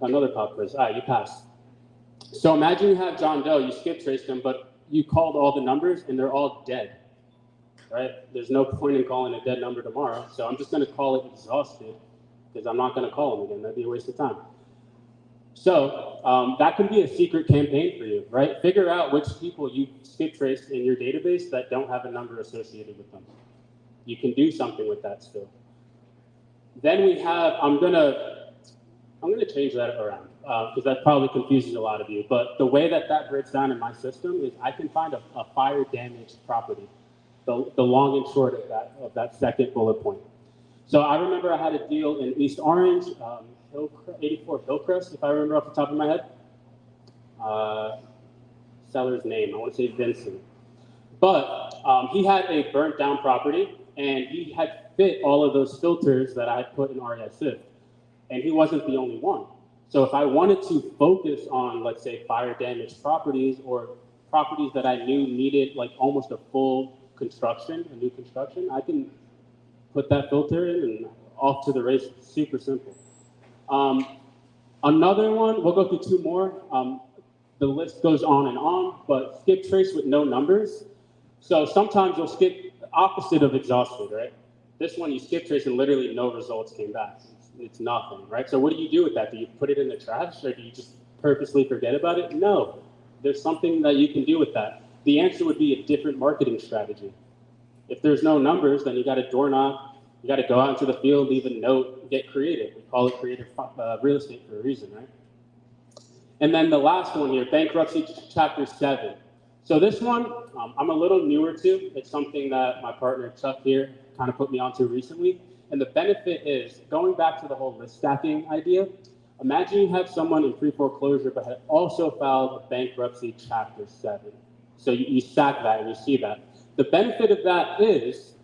another pop quiz. All right, you passed. So imagine you have John Doe, you skip traced him, but you called all the numbers and they're all dead, right? There's no point in calling a dead number tomorrow, so I'm just going to call it exhausted because I'm not going to call them again. That'd be a waste of time. So that can be a secret campaign for you, right? Figure out which people you skip traced in your database that don't have a number associated with them. You can do something with that still. Then we have, I'm gonna change that around because that probably confuses a lot of you. But the way that that breaks down in my system is I can find a fire damaged property, the long and short of that second bullet point. So I remember I had a deal in East Orange, 84 Hillcrest, if I remember off the top of my head. Seller's name, I want to say Vincent. But he had a burnt down property, and he had fit all of those filters that I had put in RESIF. And he wasn't the only one. So if I wanted to focus on, let's say, fire damaged properties or properties that I knew needed like almost a full construction, a new construction, I can put that filter in and off to the races. Super simple. Another one, we'll go through two more. The list goes on, but skip trace with no numbers. So sometimes you'll skip the opposite of exhausted, right? This one you skip trace and literally no results came back. It's nothing, right? So what do you do with that? Do you put it in the trash or do you just purposely forget about it? No, there's something that you can do with that. The answer would be a different marketing strategy. If there's no numbers, then you got to door knock, you got to go out into the field, leave a note, get creative. We call it creative real estate for a reason, right? And then the last one here, bankruptcy chapter 7. So this one, I'm a little newer to. It's something that my partner Chuck here kind of put me onto recently. And the benefit is, going back to the whole list stacking idea, imagine you have someone in pre-foreclosure but had also filed a bankruptcy chapter 7. So you stack that and you see that. The benefit of that is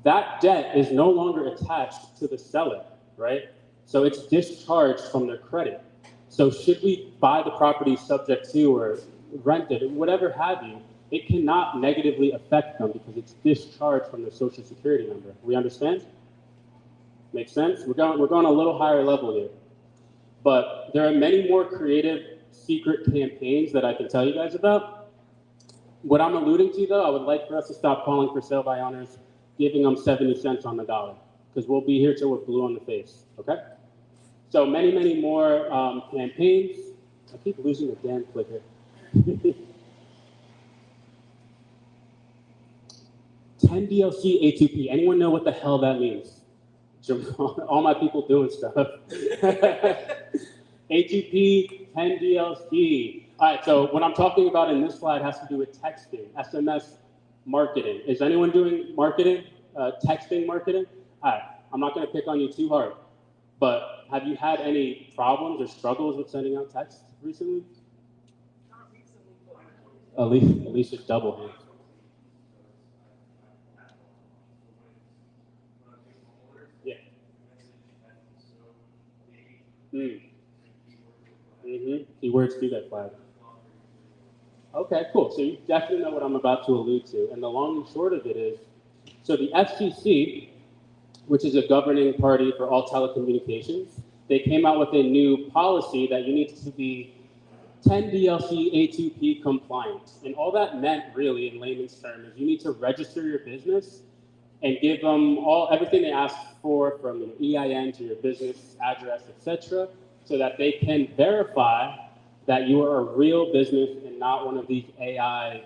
that debt is no longer attached to the seller, right? So it's discharged from their credit. So should we buy the property subject to or rent it, or whatever have you, it cannot negatively affect them because it's discharged from their social security number. We understand? Makes sense? We're going a little higher level here. But there are many more creative secret campaigns that I can tell you guys about. What I'm alluding to, though, I would like for us to stop calling for sale by owners, giving them 70 cents on the dollar, because we'll be here till we're blue on the face, okay? So many more campaigns. I keep losing the damn clicker. 10 DLC A2P. Anyone know what the hell that means? All my people doing stuff. A2P, 10 DLC. All right, so what I'm talking about in this slide has to do with texting, SMS marketing. Is anyone doing marketing, texting marketing? All right, I'm not going to pick on you too hard, but have you had any problems or struggles with sending out text recently? Not recently, but Alicia's double hands. Yeah. Keywords do get flagged. Okay, cool. So you definitely know what I'm about to allude to. And the long and short of it is, so the FCC, which is a governing party for all telecommunications, they came out with a new policy that you need to be 10 DLC A2P compliant. And all that meant really in layman's terms is you need to register your business and give them everything they ask for, from your EIN to your business address, etc., so that they can verify that you are a real business and not one of these AI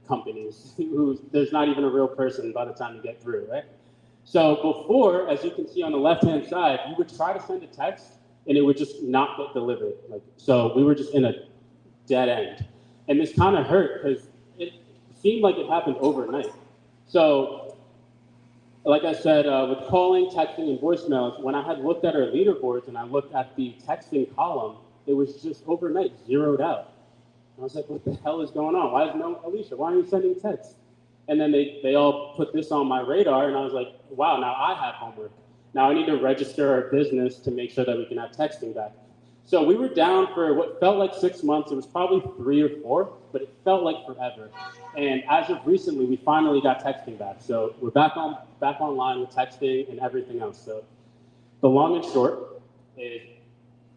companies who there's not even a real person by the time you get through, right? So before, as you can see on the left-hand side, you would try to send a text and it would just not get delivered. So we were just in a dead end. And this kind of hurt because it seemed like it happened overnight. So like I said, with calling, texting, and voicemails, when I had looked at our leaderboards and I looked at the texting column, it was just overnight zeroed out. And I was like, what the hell is going on? Why is no Alicia? Why are you sending texts? And then they all put this on my radar, and I was like, wow, now I have homework. Now I need to register our business to make sure that we can have texting back. So we were down for what felt like 6 months. It was probably 3 or 4, but it felt like forever. And as of recently, we finally got texting back. So we're back online with texting and everything else. So the long and short is,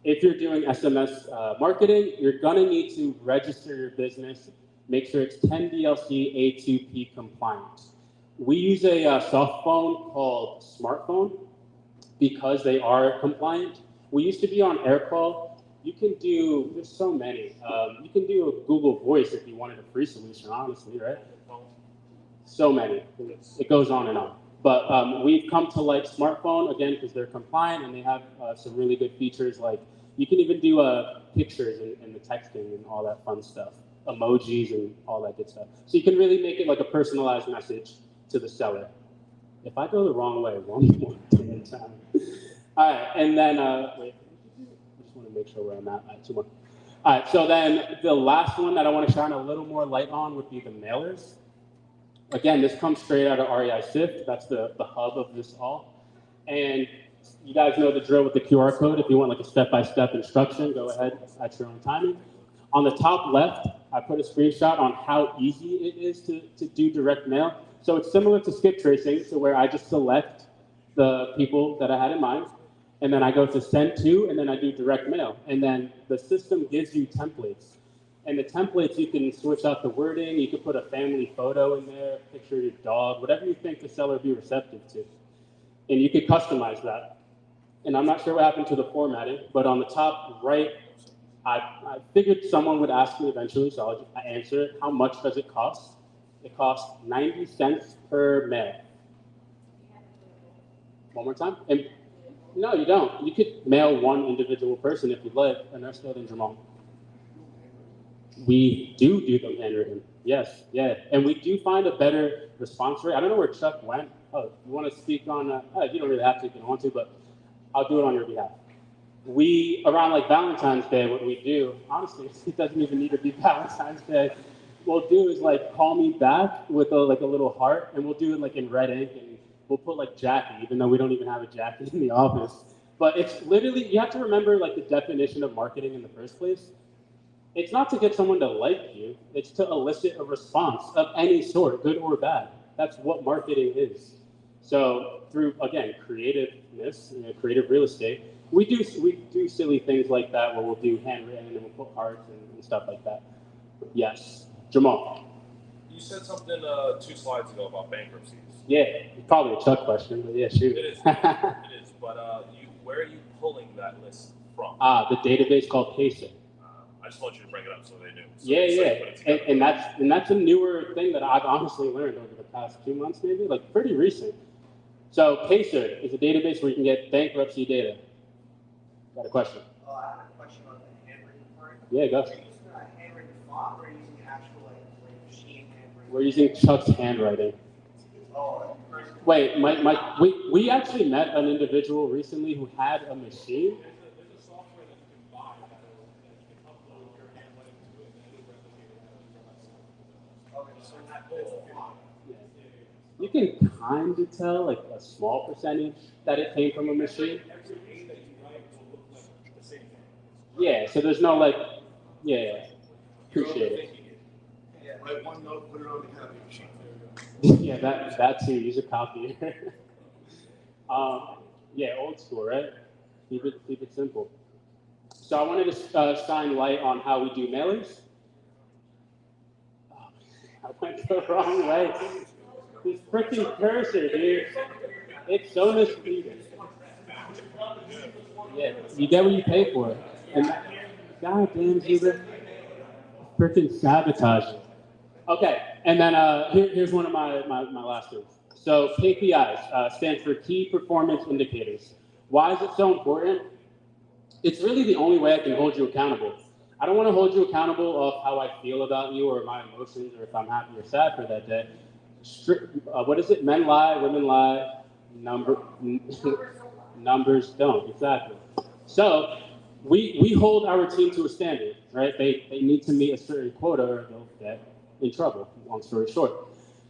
if you're doing SMS marketing, you're gonna need to register your business, make sure it's 10 DLC A2P compliant. We use a soft phone called smartphone because they are compliant. We used to be on AirCall. You can do, there's so many. You can do a Google Voice if you wanted a free solution, honestly, right? So many. It goes on and on. But we've come to like smartphone, again, because they're compliant and they have some really good features like you can even do pictures and the texting and all that fun stuff, emojis and all that good stuff. So you can really make it like a personalized message to the seller. If I go the wrong way, one more damn time. All right, and then, wait, I just want to make sure where I'm at. All right, 2 more. All right, so then the last one that I want to shine a little more light on would be the mailers. Again, this comes straight out of REI Sift. That's the hub of this all. And you guys know the drill with the QR code. If you want like a step-by-step instruction, go ahead at your own timing. On the top left, I put a screenshot on how easy it is to do direct mail. So it's similar to skip tracing, so where I just select the people that I had in mind, and then I go to send to, and then I do direct mail. And then the system gives you templates. And the templates, you can switch out the wording, you can put a family photo in there, picture of your dog, whatever you think the seller would be receptive to. And you could customize that. And I'm not sure what happened to the formatting, but on the top right, I figured someone would ask me eventually, so I'll just answer it. How much does it cost? It costs 90 cents per mail. One more time? And no, you don't. You could mail one individual person if you'd like, Ernesto and Jamal. We do them handwritten. Yes, yeah. And we do find a better response rate. I don't know where Chuck went. Oh, you want to speak on, you don't really have to if you don't want to, but I'll do it on your behalf. We, around like Valentine's Day, what we do, honestly, it doesn't even need to be Valentine's Day. What we'll do is like call me back with like a little heart, and we'll do it like in red ink, and we'll put like Jackie, even though we don't even have a Jackie in the office. But it's literally, you have to remember like the definition of marketing in the first place. It's not to get someone to like you, it's to elicit a response of any sort, good or bad. That's what marketing is. So through, again, creativeness, creative real estate, we do silly things like that where we'll do handwritten and we'll put hearts and stuff like that. Yes. Jamal. You said something 2 slides ago about bankruptcies. Yeah, it's probably a Chuck question, but yeah, shoot. It is. It is. But where are you pulling that list from? The database called Pacer. I just want you to bring it up so they do. So Yeah. And that's a newer thing that I've honestly learned over the past 2 months, maybe, like pretty recent. So Pacer is a database where you can get bankruptcy data. Got a question? I have a question on the handwritten part. Yeah, go. Are you using a handwritten font or are you using actual like machine handwritten? We're using Chuck's handwriting. Oh, Wait, we actually met an individual recently who had a machine. There's a software that you can buy that you can upload your handwriting to it and then replicate it. okay, so not this font. You can kind of tell, like a small percentage, that it came from a machine. Every A that you write will look like the same thing. Yeah, so there's no like, yeah, appreciate it. Yeah. Write one note, put it on the copy machine. Yeah, that too. Use a copier. Yeah, old school, right? Keep it simple. So I wanted to shine light on how we do mailers. Oh, I went the wrong way. This freaking cursor, dude. It's so misleading. Yeah, you get what you pay for. And goddamn, Zuber, freaking sabotage. Okay, and then here's one of my last things. So KPIs stands for Key Performance Indicators. Why is it so important? It's really the only way I can hold you accountable. I don't want to hold you accountable of how I feel about you or my emotions or if I'm happy or sad for that day. What is it? Men lie, women lie, numbers don't. Exactly. So we hold our team to a standard, right? They need to meet a certain quota or they'll get in trouble, long story short.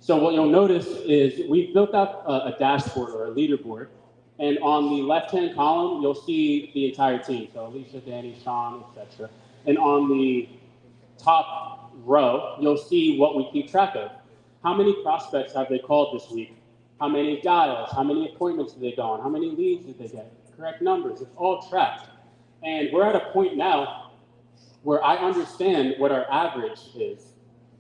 So what you'll notice is we've built out a dashboard or a leaderboard, and on the left-hand column, you'll see the entire team. So Alicia, Danny, Sean, etc. And on the top row, you'll see what we keep track of. How many prospects have they called this week? How many dials? How many appointments did they go on? How many leads did they get? Correct numbers. It's all tracked. And we're at a point now where I understand what our average is.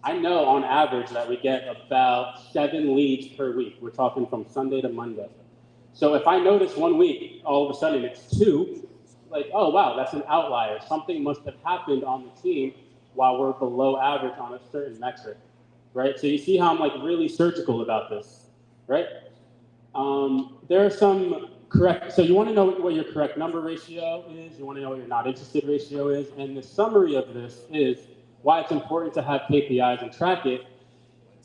I know on average that we get about 7 leads per week. We're talking from Sunday to Monday. So if I notice one week, all of a sudden it's 2, like, oh wow, that's an outlier. Something must have happened on the team while we're below average on a certain metric, right? So you see how I'm like really surgical about this, right? There are some correct, so you want to know what your correct number ratio is, you want to know what your not interested ratio is, and the summary of this is why it's important to have KPIs and track it.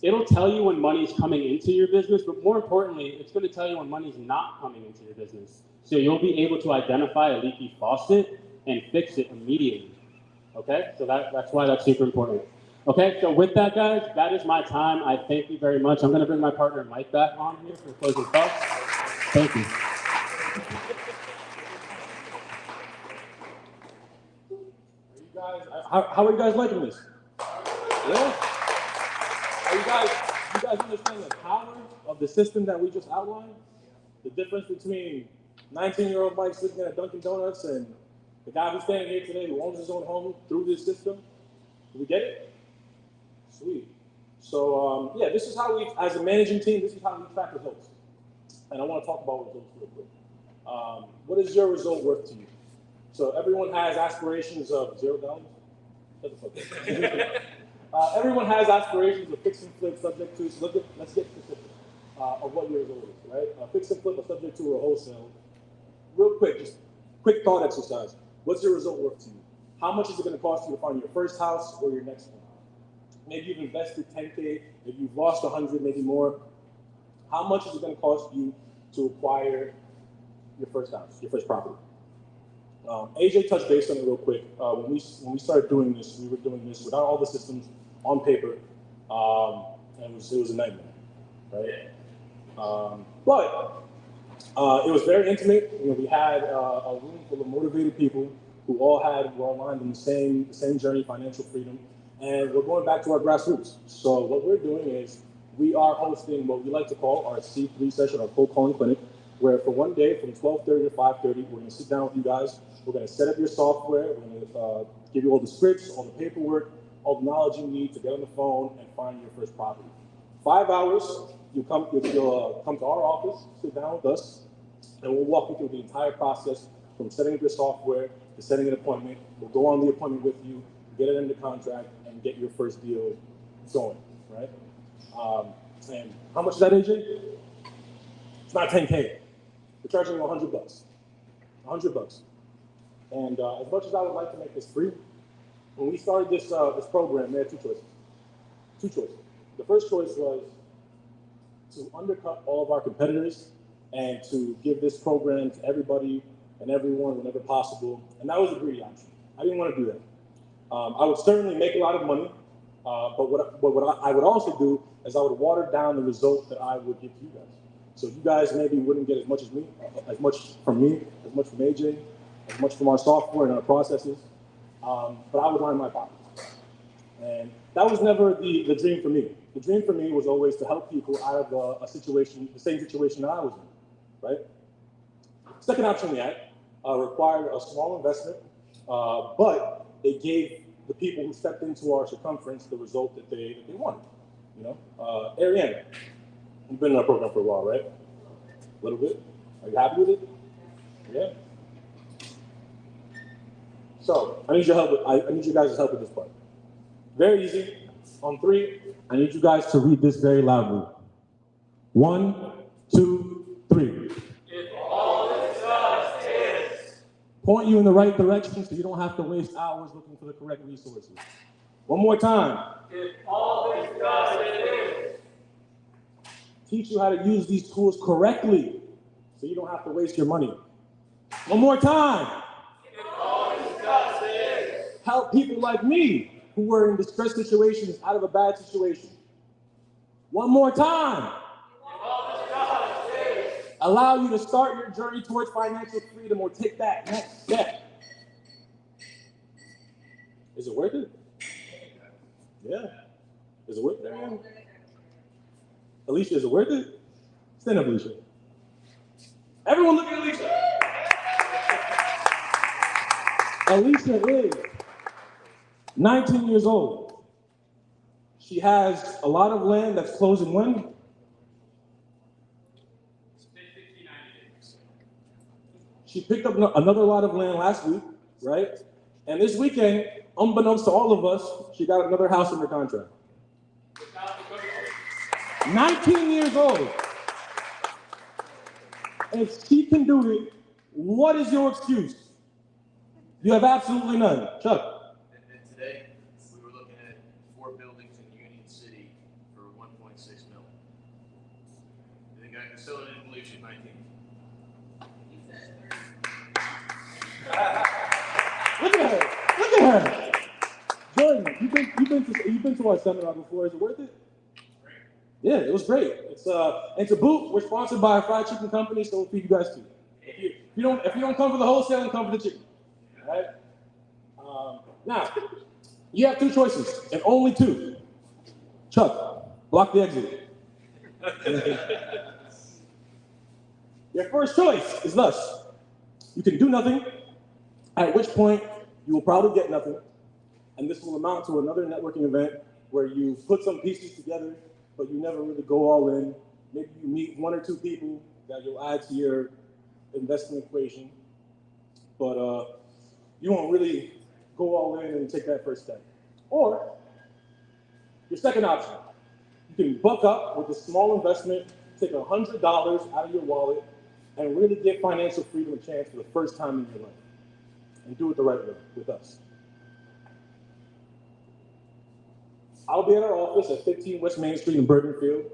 It'll tell you when money's coming into your business, but more importantly, it's going to tell you when money's not coming into your business. So you'll be able to identify a leaky faucet and fix it immediately. Okay, so that's why that's super important. Okay, so with that, guys, that is my time. I thank you very much. I'm going to bring my partner Mike back on here for closing thoughts. Thank you. How are you guys liking this? Yeah? Are you guys understand the power of the system that we just outlined? The difference between 19-year-old Mike sitting at Dunkin' Donuts and the guy who's standing here today who owns his own home through this system? Do we get it? Sweet. So, yeah, this is how we, as a managing team, this is how we track results. And I want to talk about results real quick. What is your result worth to you? So everyone has aspirations of $0. Everyone has aspirations of fix and flip subject to, so let's get specific of what your result is, right? Fix and flip are subject to a wholesale. Real quick, just quick thought exercise. What's your result worth to you? How much is it going to cost you to find your first house or your next one? Maybe you've invested 10K, maybe you've lost 100, maybe more. How much is it going to cost you to acquire your first house, your first property? AJ touched base on it real quick. When we started doing this, we were doing this without all the systems on paper, and it was a nightmare, right? But it was very intimate. You know, we had a room full of motivated people who all were aligned in the same journey, financial freedom, and we're going back to our grassroots. So what we're doing is we are hosting what we like to call our C3 session, our cold calling clinic, where for one day from 12:30 to 5:30, we're going to sit down with you guys. We're going to set up your software. We're going to give you all the scripts, all the paperwork, all the knowledge you need to get on the phone and find your first property. 5 hours, you'll come to our office, sit down with us, and we'll walk you through the entire process from setting up your software to setting an appointment. We'll go on the appointment with you, get it into contract, and get your first deal going, right? And how much is that, AJ? It's not 10K. We're charging you $100. $100. And as much as I would like to make this free, when we started this program, we had two choices. The first choice was to undercut all of our competitors and to give this program to everybody and everyone whenever possible. And that was the greedy option. I didn't want to do that. I would certainly make a lot of money, but what I would also do is I would water down the result that I would give to you guys. So you guys maybe wouldn't get as much from me, as much from AJ, as much from our software and our processes, but I would line my pockets. And that was never the dream for me. The dream for me was always to help people out of a situation, the same situation that I was in, right? Second option we had required a small investment, but they gave the people who stepped into our circumference the result that they wanted. You know, Ariane, you've been in our program for a while, right? A little bit. Are you happy with it? Yeah. So I need your help. I need you guys' help with this part. Very easy. On 3, I need you guys to read this very loudly. 1, 2, 3. If all this does is. Point you in the right direction so you don't have to waste hours looking for the correct resources. One more time. If all this does is. Teach you how to use these tools correctly so you don't have to waste your money. One more time. If all this does is. Help people like me who were in distressed situations out of a bad situation. One more time. If all this does is. Allow you to start your journey towards financial freedom or take that next step. Is it worth it? Yeah. Is it worth it, man? Alicia, is it worth it? Stand up, Alicia. Everyone look at Alicia. Alicia is 19 years old. She has a lot of land that's closing when? She picked up another lot of land last week, right? And this weekend, unbeknownst to all of us, she got another house under contract. 19 years old. If she can do it, what is your excuse? You have absolutely none. Chuck. And today, we were looking at 4 buildings in Union City for 1.6 mil. The guy who sold it didn't believe she's 19. Look at her. Look at her. Jordan, you've been to our seminar before. Is it worth it? Yeah, it was great. And to boot, we're sponsored by a fried chicken company, so we'll feed you guys too. If you don't come for the wholesaling, come for the chicken. All right? Now, you have 2 choices, and only 2. Chuck, block the exit. Your first choice is thus. You can do nothing, at which point you will probably get nothing, and this will amount to another networking event where you put some pieces together, but you never really go all in. Maybe you meet 1 or 2 people that you'll add to your investment equation, but you won't really go all in and take that first step. Or, your second option, you can buck up with a small investment, take $100 out of your wallet, and really give financial freedom a chance for the first time in your life. And do it the right way with us. I'll be at our office at 15 West Main Street in Bergenfield,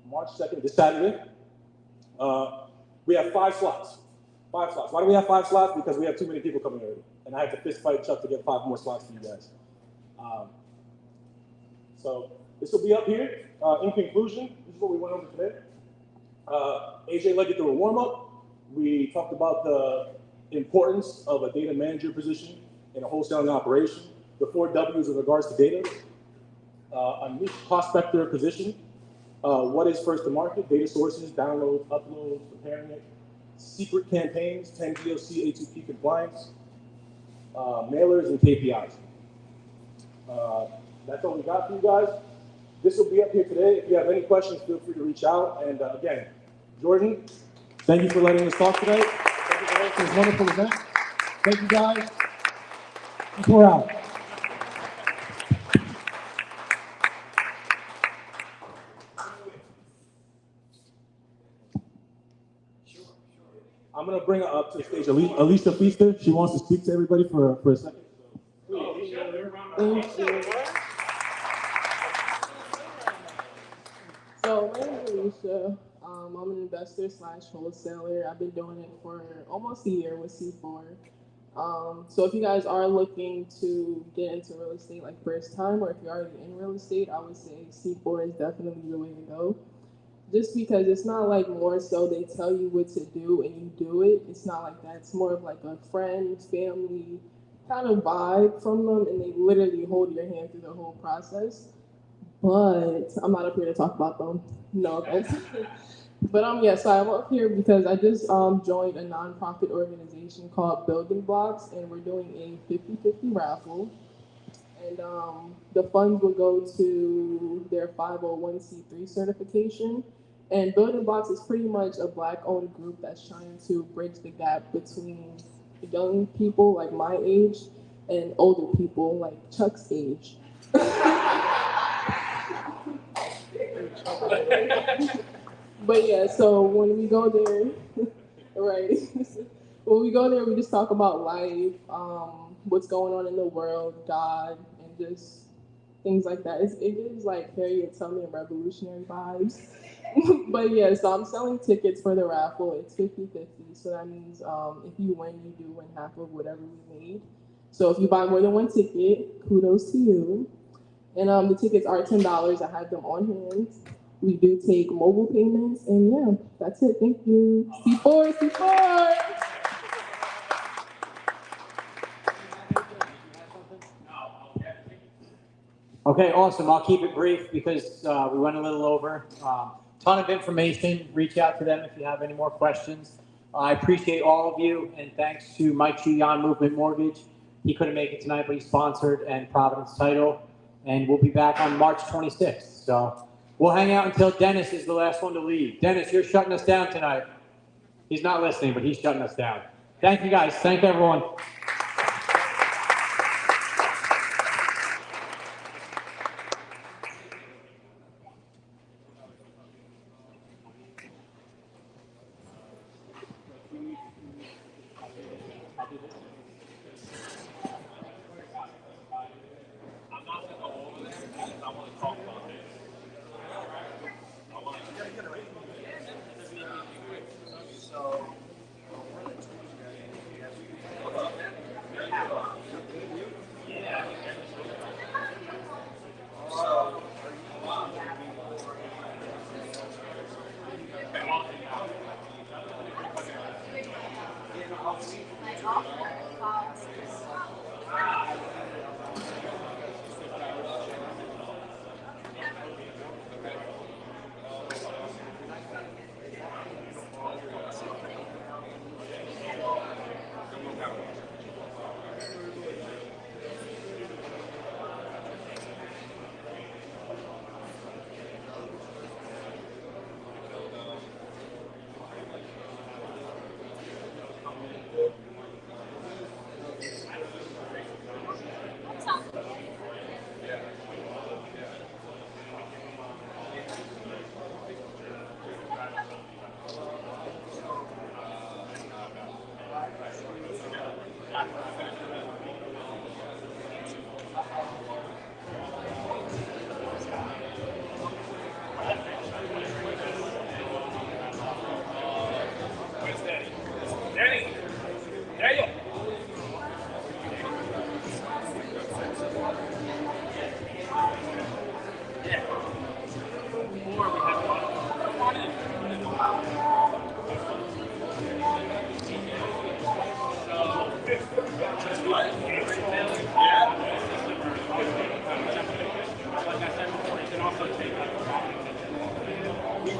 March 2nd, this Saturday. We have 5 slots. 5 slots. Why do we have 5 slots? Because we have too many people coming already. And I have to fist fight Chuck to get 5 more slots for you guys. So this will be up here. In conclusion, this is what we went over today. AJ led you through a warm-up. We talked about the importance of a data manager position in a wholesaling operation. The 4 W's in regards to data. A niche prospector position. What is first to market? Data sources, downloads, uploads, preparing it. Secret campaigns, 10 DOC, A2P compliance. Mailers and KPIs. That's all we got for you guys. This will be up here today. If you have any questions, feel free to reach out. And again, Jordan, thank you for letting us talk today. Thank you for hosting this wonderful event. Thank you guys. We're out. I'm going to bring her up to the stage. Alicia Feaster, she wants to speak to everybody for a second. Thank you. So my name is Alicia. I'm an investor / wholesaler. I've been doing it for almost a year with C4. So if you guys are looking to get into real estate like first time, or if you're already in real estate, I would say C4 is definitely the way to go. Just because it's not like more so they tell you what to do and you do it. It's not like that. It's more of like a friend, family kind of vibe from them, and they literally hold your hand through the whole process. But I'm not up here to talk about them. No offense. But yeah, so I'm up here because I just joined a nonprofit organization called Building Blocks, and we're doing a 50-50 raffle. And the funds will go to their 501c3 certification. And Building Blocks is pretty much a Black-owned group that's trying to bridge the gap between young people like my age and older people like Chuck's age. But yeah, so when we go there, right? When we go there, we just talk about life, what's going on in the world, God, and just things like that. It gives like Harriet Tubman and revolutionary vibes. But yeah, so I'm selling tickets for the raffle. It's 50-50, so that means if you win, you do win half of whatever we made. So if you buy more than 1 ticket, kudos to you. And the tickets are $10. I have them on hand. We do take mobile payments, and yeah, that's it. Thank you. C4, C4. Okay, awesome. I'll keep it brief because we went a little over. Ton of information. Reach out to them if you have any more questions. I appreciate all of you, and thanks to Mike Chion, Movement Mortgage. He couldn't make it tonight, but he sponsored, and Providence Title. and we'll be back on March 26th. So we'll hang out until Dennis is the last one to leave. Dennis, you're shutting us down tonight. He's not listening, but he's shutting us down. Thank you, guys. Thank everyone.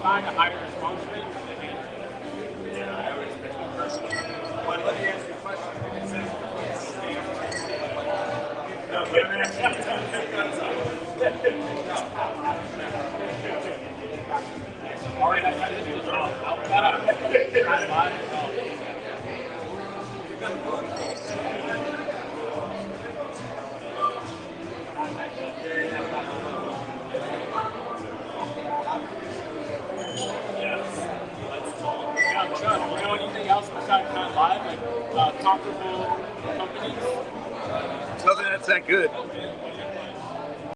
Find a higher response rate. But let me ask you a question. All right, I this is Chuck, you know anything else besides not live, like comparable companies? Nothing that's that good.